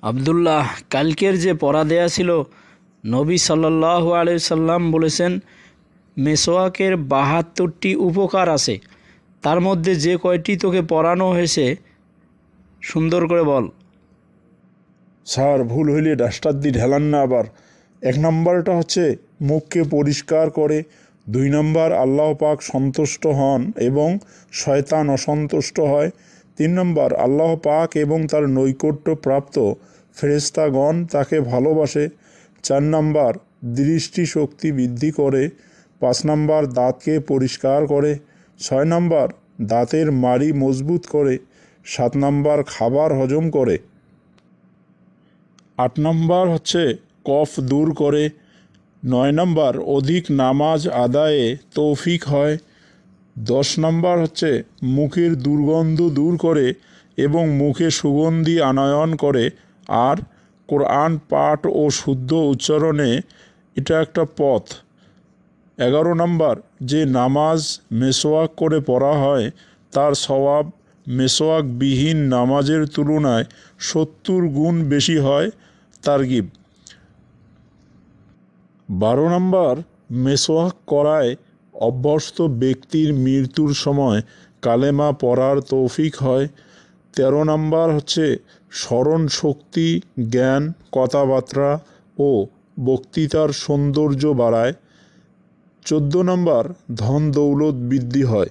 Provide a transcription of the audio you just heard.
আব্দুল্লাহ, কালকের যে পড়া দেয়া ছিল, নবী সাল্লাল্লাহু আলাইহি সাল্লাম বলেছেন মেসওয়াকের ৭২টি উপকার আছে। তার মধ্যে যে কয়টি তোকে পড়ানো হয়েছে সুন্দর করে বল। স্যার, ভুল হইলে ডাস্টার দিয়ে ঢেলান না আবার। ১ নম্বরটা হচ্ছে মুখকে পরিষ্কার করে। ২ নম্বর আল্লাহ পাক সন্তুষ্ট হন এবং শয়তান অসন্তুষ্ট হয়। ৩ নম্বর আল্লাহ পাক এবং তার নৈকট্য প্রাপ্ত ফেরেশতাগণ তাকে ভালোবাসে। ৪ নম্বর দৃষ্টিশক্তি বৃদ্ধি করে। ৫ নম্বর দাঁতকে পরিষ্কার করে। ৬ নম্বর দাঁতের মাড়ি মজবুত করে। ৭ নম্বর খাবার হজম করে। ৮ নম্বর হচ্ছে কফ দূর করে। ৯ নম্বর অধিক নামাজ আদায়ে তৌফিক হয়। ১০ নম্বর হচ্ছে মুখের দুর্গন্ধ দূর করে এবং মুখে সুগন্ধি আনয়ন করে। আর কোরআন পাঠ ও শুদ্ধ উচ্চারণে এটা একটা পথ। ১১ নম্বর যে নামাজ মেসওয়াক করে পড়া হয় তার সওয়াব মেসওয়াকবিহীন নামাজের তুলনায় ৭০ গুণ বেশি হয়। তারগিব। ১২ নম্বর মেসওয়াক করায় অভ্যস্ত ব্যক্তির মৃত্যুর সময় কালেমা পড়ার তৌফিক হয়। ১৩ নম্বর হচ্ছে স্মরণ শক্তি, জ্ঞান, কথাবার্তা ও বক্তৃতার সৌন্দর্য বাড়ায়। ১৪ নম্বর ধন দৌলত বৃদ্ধি হয়।